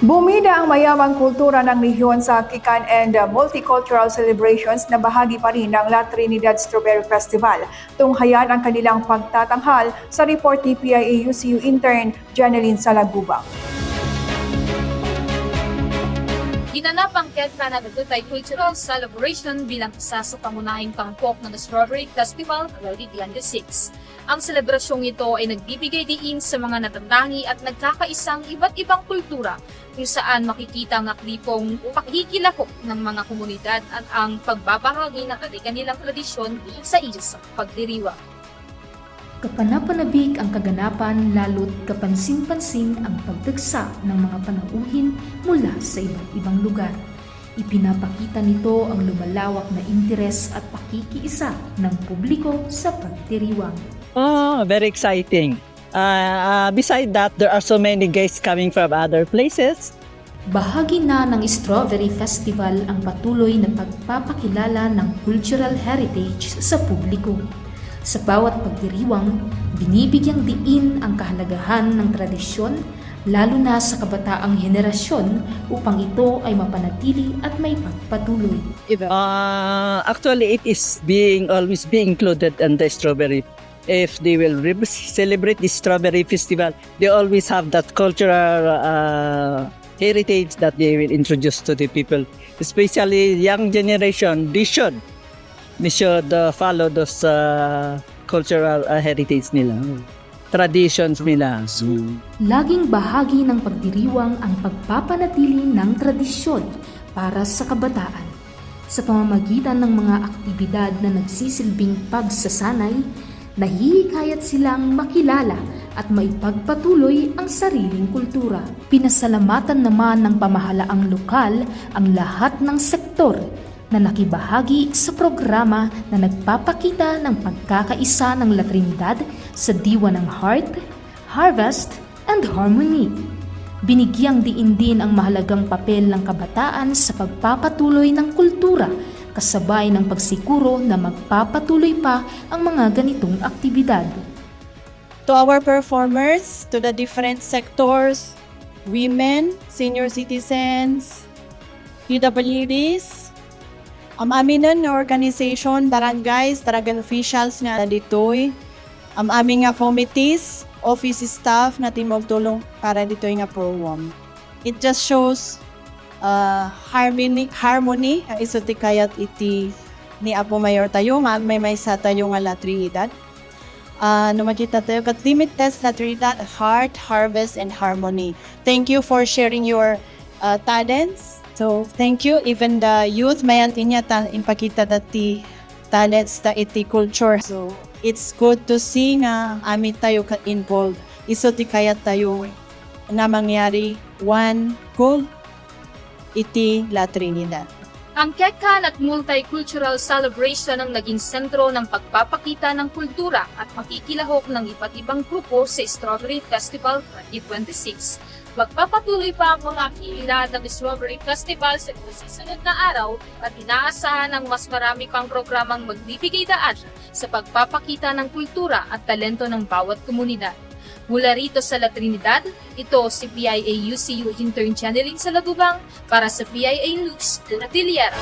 Bumida ang mayamang kultura ng rehiyon sa Kikan and Multicultural Celebrations na bahagi pa rin ng La Trinidad Strawberry Festival. Tunghayan ang kanilang pagtatanghal sa report ni PIAUCU intern Janeline Salagubang. Ginanap ang Quezon Multicultural Celebration bilang isa sa pangunahing tampok ng Strawberry Festival 2026. Ang selebrasyong ito ay nagbibigay diin sa mga natatangi at nagkakaisang iba't ibang kultura kung saan makikita ang aktibong pakikilahok ng mga komunidad at ang pagbabahagi ng kanilang tradisyon sa isang pagdiriwang. Kapanapanabik ang kaganapan lalo't kapansin-pansin ang pagdagsa ng mga panauhin mula sa iba't ibang lugar. Ipinapakita nito ang lumalawak na interes at pakikiisa ng publiko sa pagdiriwang. Oh, very exciting. Beside that, there are so many guests coming from other places. Bahagi na ng Strawberry Festival ang patuloy na pagpapakilala ng cultural heritage sa publiko. Sa bawat pagdiriwang, binibigyang diin ang kahalagahan ng tradisyon, lalo na sa kabataang henerasyon upang ito ay mapanatili at may pagpatuloy. Actually, it is always being included in the strawberry. If they will celebrate the strawberry festival, they always have that cultural heritage that they will introduce to the people, especially young generation. They should follow those cultural heritage nila, traditions nila. Laging bahagi ng pagdiriwang ang pagpapanatili ng tradisyon para sa kabataan. Sa pamamagitan ng mga aktibidad na nagsisilbing pagsasanay, nahihikayat silang makilala at maipagpatuloy ang sariling kultura. Pinasalamatan naman ng pamahalaang lokal ang lahat ng sektor na nakibahagi sa programa na nagpapakita ng pagkakaisa ng La Trinidad sa diwa ng Heart, Harvest, and Harmony. Binigyang diin din ang mahalagang papel ng kabataan sa pagpapatuloy ng kultura kasabay ng pagsiguro na magpapatuloy pa ang mga ganitong aktibidad. To our performers, to the different sectors, women, senior citizens, PWDs, amin na organization, barangays, daragan officials nga ditoy, aming nga committees, office staff na timogtulong para ditoy nga program. It just shows harmony iso ti kayat iti ni Apo Mayor tayo nga may sa tayo nga La Trinidad. No makita tayo kat limit test La Trinidad, Heart, Harvest, and Harmony. Thank you for sharing your talents. So thank you even the youth mayan tinya ta impakita dati talents ta iti culture. So it's good to see nga amit tayo ka involved. Iso ti kayat tayo na mangyari one goal iti La Trinidad. Ang Quezon at Multicultural Celebration ang naging sentro ng pagpapakita ng kultura at makikilahok ng iba't ibang grupo sa Strawberry Festival 2026. Magpapatuloy pa ang mga aktibidad ng Strawberry Festival sa susunod na araw at inaasahan ng mas marami pang programang magbibigay daan sa pagpapakita ng kultura at talento ng bawat komunidad. Mula rito sa La Trinidad, ito si PIAUCU intern Janeline Salagubang para sa PIA News, La Tiliera.